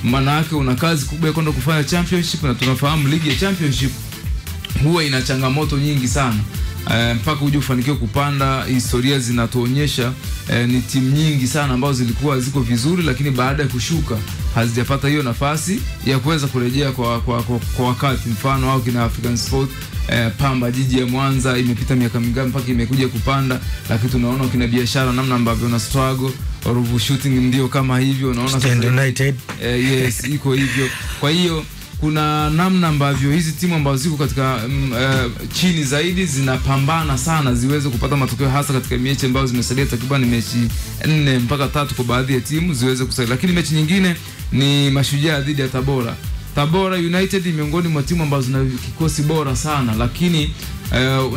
maana yake una kazi kubwa kwenda kufanya championship, na tunafahamu ligi ya championship huwa ina changamoto nyingi sana. Mpaka uje ufanikiwe kupanda. Historia zinatuonyesha ni timu nyingi sana ambazo zilikuwa ziko vizuri, lakini baada ya kushuka hazijapata hiyo nafasi ya kuweza kurejea kwa wakati. Mfano au kina African Sport, Pamba Jiji ya Mwanza imepita miaka mingapi mpaka imekuja kupanda, lakini tunaona kina Biashara namna ambavyo na struggle. Ruvu Shooting ndio kama hivyo, unaona Stand United yes iko hivyo. Kwa hiyo kuna namna ambavyo hizi timu ambazo ziko katika chini zaidi zinapambana sana ziweze kupata matokeo, hasa katika mechi ambazo zimesalia takriban mechi 4 mpaka 3 kwa baadhi ya timu ziweze kusaidia. Lakini mechi nyingine ni Mashujaa dhidi ya Tabora. Tabora United miongoni mwa timu ambazo zina kikosi bora sana, lakini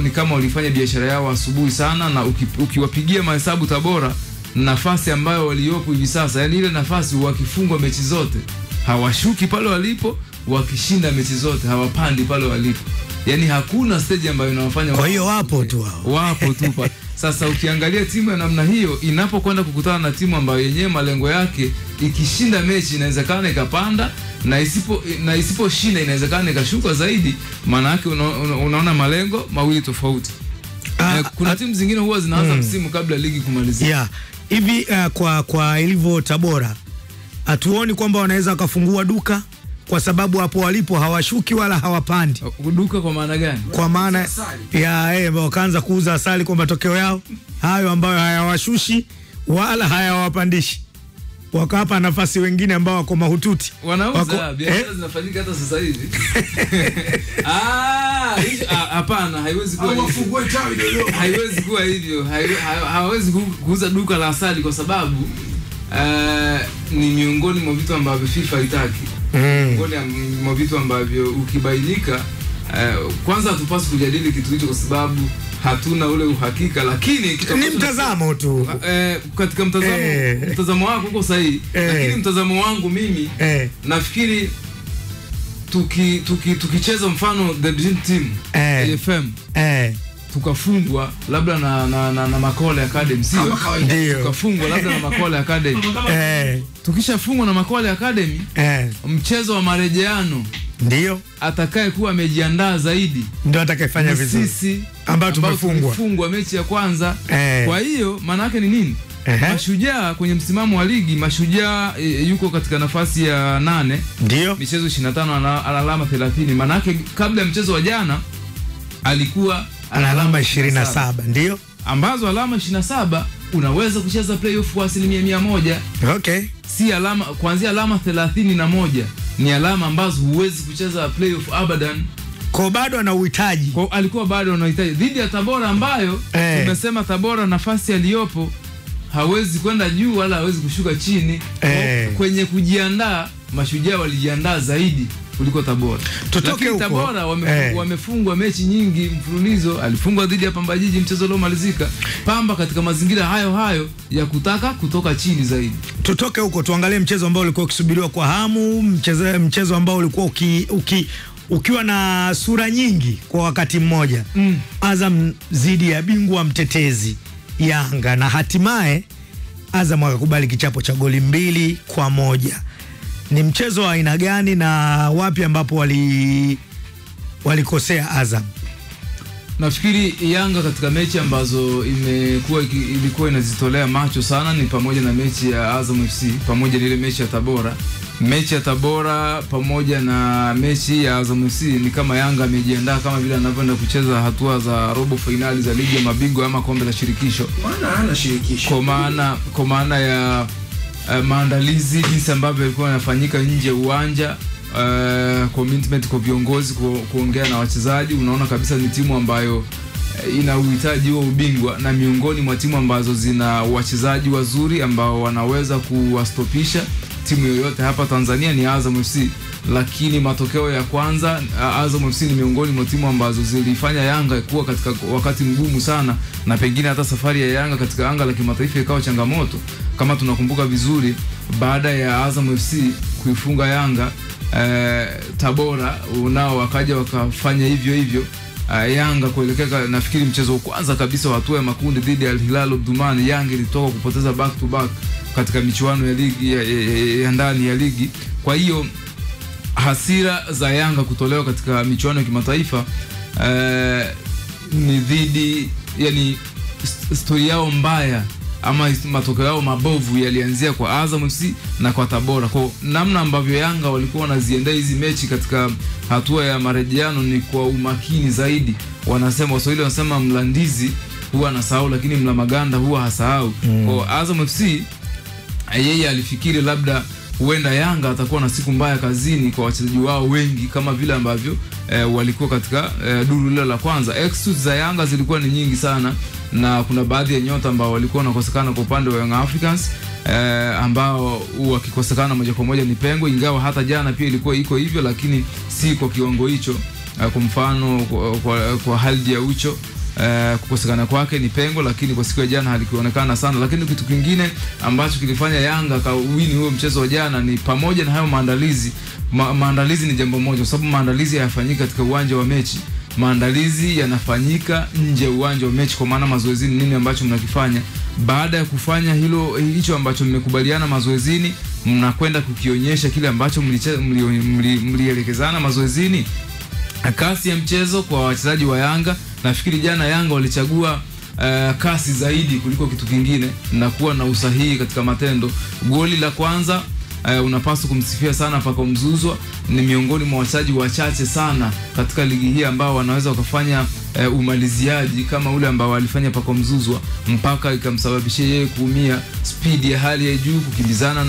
ni kama walifanya biashara yao asubuhi sana, na ukiwapigia mahesabu Tabora nafasi ambayo waliopo hivi sasa, yani ile nafasi wakifungwa mechi zote hawashuki pale walipo, wakishinda mechi zote hawapandi pale walipo. Yani hakuna stage ambayo inawafanya. Kwa hiyo wapo tu hao. Wapo tu pale. Sasa ukiangalia timu ya namna hiyo inapokwenda na timu ambayo yenyewe malengo yake ikishinda mechi inawezekana ikapanda, na isiposhinda inawezekana ikashuka zaidi, maana yake unaona malengo mawili tofauti. Kuna timu zingine huwa zinaanza msimu kabla ligi kumalizika. Yeah. Hivi kwa ilivyo Tabora, hatuoni kwamba wanaweza wakafungua duka, kwa sababu hapo walipo hawashuki wala hawapandi. Duka kwa maana gani? Kwa maana ya wakaanza kuuza asali kwa matokeo yao hayo ambayo hayawashushi wala hayawapandishi, wakapa nafasi wengine ambao wako mahututi. Wanauza biashara zinafanyika hata sasa hivi. Hapana, haiwezi kuwa hivyo. Haiwezi kuwa hivyo. Hawezi kuuza duka la asali kwa sababu ni miongoni mwa vitu ambavyo FIFA haitaki. Miongoni mwa vitu ambavyo ukibainika, kwanza hatupaswi kujadili kitu hicho kwa sababu hatuna ule uhakika, lakini ni mtazamo tu. Katika mtazamo wako uko sahihi, lakini mtazamo wangu mimi nafikiri tukicheza mfano the dream team AFM tukafungwa labda na Makole Academy, sio tukafungwa labda na Makole Academy, tukishafungwa na Makole Academy, mchezo wa marejeano ndio atakaye kuwa amejiandaa zaidi ndio atakayefanya vizuri, sisi ambao tumefungwa mechi ya kwanza. Kwa hiyo maana yake ni nini? Mashujaa kwenye msimamo wa ligi, Mashujaa yuko katika nafasi ya 8, ndio michezo 25 ana alama 30. Maana yake kabla ya mchezo wa jana alikuwa ana alama 27, ndio ambazo alama 27 unaweza kucheza playoff kwa 100%. Okay, si alama kuanzia alama 31 ni alama ambazo huwezi kucheza playoff abadan. Kwa bado ana uhitaji. Kwa alikuwa bado ana uhitaji dhidi ya Tabora ambayo tumesema Tabora nafasi aliyopo hawezi kwenda juu wala hawezi kushuka chini. Kwenye kujiandaa Mashujaa walijiandaa zaidi kuliko Tabora. Tutoke huko. Tabora wamefungwa mechi nyingi mfululizo. Alifungwa dhidi ya Pamba Jiji mchezo uliomalizika. Pamba katika mazingira hayo ya kutaka kutoka chini zaidi. Tutoke huko tuangalie mchezo ambao ulikuwa ukisubiriwa kwa hamu, mchezo ambao ulikuwa ukiwa na sura nyingi kwa wakati mmoja. Azam zidi ya bingwa mtetezi Yanga, na hatimaye Azam akakubali kichapo cha goli 2-1. Ni mchezo wa aina gani na wapi ambapo walikosea Azam? Nafikiri Yanga katika mechi ambazo ilikuwa inazitolea macho sana ni pamoja na mechi ya Azam FC pamoja na ile mechi ya Tabora. Mechi ya Tabora pamoja na mechi ya Azam FC ni kama Yanga amejiandaa kama vile anavyoenda kucheza hatua za robo finali za ligi ya mabingwa ama kombe la shirikisho. Maana hana shirikisho. Kwa maana ya maandalizi jinsi ambavyo yalikuwa yanafanyika nje ya uwanja, commitment kwa viongozi, kuongea na wachezaji, unaona kabisa ni timu ambayo ina uhitaji wa ubingwa, na miongoni mwa timu ambazo zina wachezaji wazuri ambao wanaweza kuwastopisha timu yoyote hapa Tanzania ni Azam FC. Lakini matokeo ya kwanza, Azam FC ni miongoni mwa timu ambazo zilifanya Yanga kuwa katika wakati mgumu sana, na pengine hata safari ya Yanga katika anga la kimataifa ikawa changamoto. Kama tunakumbuka vizuri, baada ya Azam FC kuifunga Yanga, Tabora nao wakaja wakafanya hivyo. Yanga kuelekea nafikiri mchezo wa kwanza kabisa wa hatua ya makundi dhidi ya Al Hilal Omdurman, Yanga ilitoka kupoteza back to back katika michuano ya ligi ya ndani ya ligi. Kwa hiyo hasira za Yanga kutolewa katika michuano ya kimataifa ni dhidi, yani story yao mbaya ama matokeo yao mabovu yalianzia kwa Azam FC na kwa Tabora. Kwa namna ambavyo Yanga walikuwa wanaziendea hizi mechi katika hatua ya marejeano ni kwa umakini zaidi. Wanasema Waswahili wanasema mlandizi huwa anasahau lakini mla maganda huwa hasahau. Kwa Azam FC yeye alifikiri labda huenda Yanga atakuwa na siku mbaya kazini kwa wachezaji wao wengi kama vile ambavyo walikuwa katika duru lile la kwanza. Excuses za Yanga zilikuwa ni nyingi sana, na kuna baadhi ya nyota ambao walikuwa wanakosekana kwa upande wa Young Africans ambao wakikosekana moja kwa moja ni pengo, ingawa hata jana pia ilikuwa iko hivyo, lakini si kwa kiwango hicho. Kwa mfano kwa Halidi ya Ucho kukosekana kwake ni pengo, lakini kwa siku ya jana halikionekana sana. Lakini kitu kingine ambacho kilifanya Yanga kawini huo mchezo wa jana ni pamoja na hayo maandalizi. Maandalizi ni jambo moja, kwa sababu maandalizi hayafanyiki katika uwanja wa mechi. Maandalizi yanafanyika nje ya uwanja wa mechi, kwa maana mazoezini nini ambacho mnakifanya. Baada ya kufanya hicho ambacho mmekubaliana mazoezini, mnakwenda kukionyesha kile ambacho mlielekezana mazoezini. Kasi ya mchezo kwa wachezaji wa Yanga, nafikiri jana Yanga walichagua kasi zaidi kuliko kitu kingine na kuwa na usahihi katika matendo. Goli la kwanza unapaswa kumsifia sana Pacome Zouzoua. Ni miongoni mwa wachezaji wachache sana katika ligi hii ambao wanaweza wakafanya umaliziaji kama ule ambao alifanya Pacome Zouzoua, mpaka ikamsababishia yeye kuumia. Speed ya hali ya juu, kukimbizana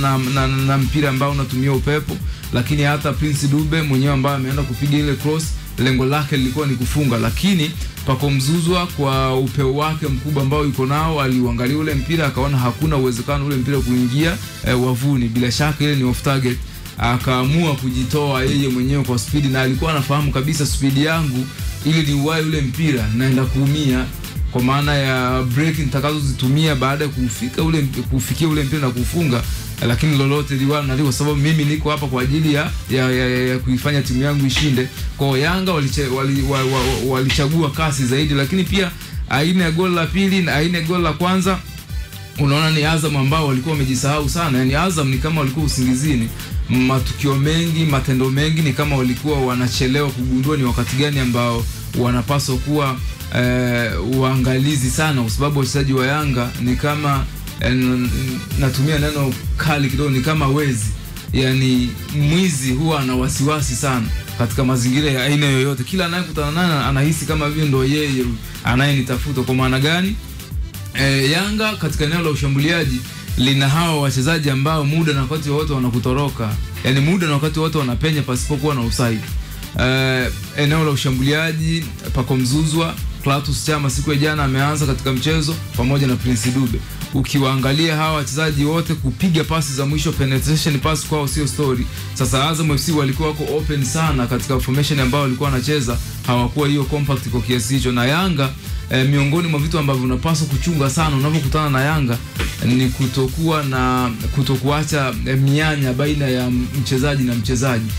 na mpira ambao unatumia upepo. Lakini hata Prince Dube mwenyewe ambaye ameenda kupiga ile cross, lengo lake lilikuwa ni kufunga, lakini Pacome Zouzoua kwa upeo wake mkubwa ambao yuko nao aliuangalia ule mpira akaona hakuna uwezekano ule mpira kuingia wavuni. Bila shaka ile ni off target, akaamua kujitoa yeye mwenyewe kwa speed, na alikuwa anafahamu kabisa speed yangu ili ni uwai ule mpira naenda kuumia, kwa maana ya break nitakazozitumia baada ya kufikia ule mpira na kufunga. Lakini lolote liwana kwa sababu mimi niko hapa kwa ajili ya kuifanya timu yangu ishinde. Kwa Yanga walichagua kasi zaidi, lakini pia aina ya goli la pili na aina ya goli la kwanza unaona ni Azam ambao walikuwa wamejisahau sana. Yani Azam ni kama walikuwa usingizini. Matukio mengi, matendo mengi ni kama walikuwa wanachelewa kugundua ni wakati gani ambao wanapaswa kuwa uangalizi sana, kwa sababu wachezaji wa Yanga ni kama natumia neno kali kidogo, ni kama wezi. Yani mwizi huwa ana wasiwasi sana katika mazingira ya aina yoyote. Kila anayekutana naye anahisi kama vile ndio yeye anayenitafuta. Kwa maana gani? Yanga katika eneo la ushambuliaji lina hawa wachezaji ambao muda na wakati wote wanakutoroka. Yani muda na wakati wote wanapenya pasipokuwa na offside. Eneo la ushambuliaji Pacome Zouzoua, Clatous Chama siku ya jana ameanza katika mchezo pamoja na Prince Dube. Ukiwaangalia hawa wachezaji wote kupiga pasi za mwisho, penetration pass kwao sio story. Sasa Azam FC walikuwa wako open sana katika formation ambao walikuwa wanacheza, hawakuwa hiyo compact kwa kiasi hicho. Na Yanga miongoni mwa vitu ambavyo unapaswa kuchunga sana unapokutana na Yanga ni kutokuacha mianya baina ya mchezaji na mchezaji.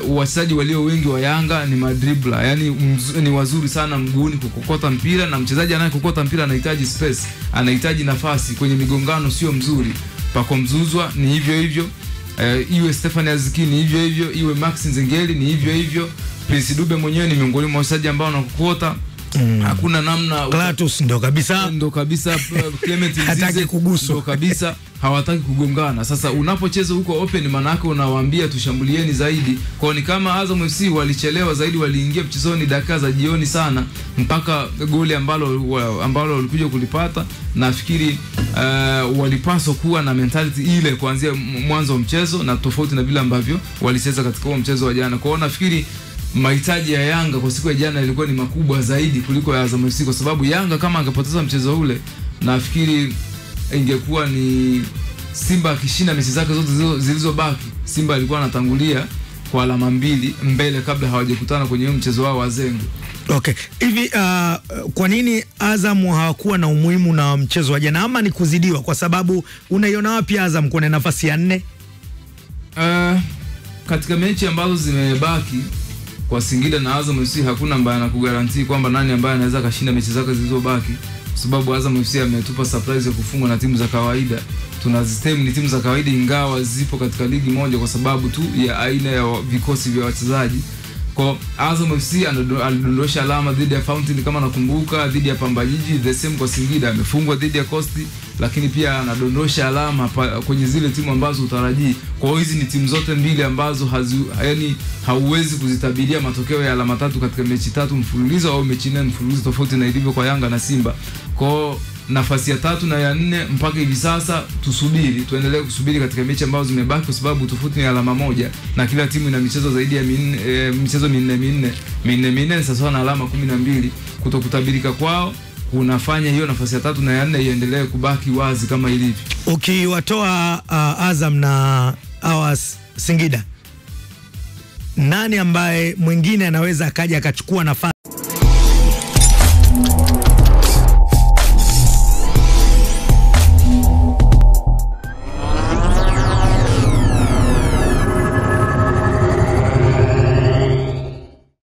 Wachezaji walio wengi wa Yanga ni madribla, yani ni wazuri sana mguuni kukokota mpira, na mchezaji anayekokota mpira anahitaji space, anahitaji nafasi. Kwenye migongano sio mzuri. Pacome Zouzoua ni hivyo hivyo, iwe Stefan Aziki ni hivyo hivyo, iwe Max Nzengeli ni hivyo hivyo. Prince Dube mwenyewe ni miongoni mwa wachezaji ambao wanakokota. Hakuna namna. Clatous ndo kabisa Clement hataki kuguswa, ndo kabisa hawataki kugongana. Sasa unapocheza huko open, maana yake unawaambia tushambulieni zaidi. Kwa ni kama Azam FC walichelewa zaidi, waliingia mchezoni dakika za jioni sana, mpaka goli ambalo walikuja kulipata. Nafikiri walipaswa kuwa na mentality ile kuanzia mwanzo wa mchezo, na tofauti na vile ambavyo walicheza katika huo mchezo wa jana. Kwa hiyo nafikiri mahitaji ya Yanga kwa siku ya jana ilikuwa ni makubwa zaidi kuliko ya Azam FC, kwa sababu Yanga kama angepoteza mchezo ule, nafikiri ingekuwa ni Simba akishinda mechi zake zote zilizobaki. Simba alikuwa anatangulia kwa alama 2 mbele kabla hawajakutana kwenye mchezo wao wa Zengo. Okay. Hivi kwa nini Azam hawakuwa na umuhimu na mchezo wa jana, ama ni kuzidiwa? Kwa sababu unaiona wapi Azam kuna nafasi ya 4? Katika mechi ambazo zimebaki kwa Singida na Azam FC hakuna ambaye anakugarantii kwamba nani ambaye anaweza kashinda mechi zake zilizobaki. sababu Azam FC ametupa surprise ya kufungwa na timu za kawaida. Tunazistem ni timu za kawaida ingawa zipo katika ligi moja kwa sababu tu ya aina ya vikosi vya wachezaji. Kwa Azam FC alidondosha alama dhidi ya Fountain kama nakumbuka, dhidi ya Pamba Jiji, the same kwa Singida amefungwa dhidi ya Coast, lakini pia anadondosha alama kwenye zile timu ambazo utarajii. Kwa hiyo hizi ni timu zote mbili ambazo yani hauwezi kuzitabiria matokeo ya alama tatu katika mechi tatu mfululizo au mechi nne mfululizo, tofauti na ilivyo kwa Yanga na Simba. Kwa nafasi ya 3 na ya 4 mpaka hivi sasa tuendelee kusubiri katika mechi ambazo zimebaki, kwa sababu tofauti ni alama moja na kila timu ina michezo zaidi ya michezo minne sasa na alama 12. Kutokutabirika kwao kunafanya hiyo nafasi ya 3 na ya 4 iendelee kubaki wazi kama ilivyo. Ukiwatoa Azam na Singida, nani ambaye mwingine anaweza akaja akachukua nafasi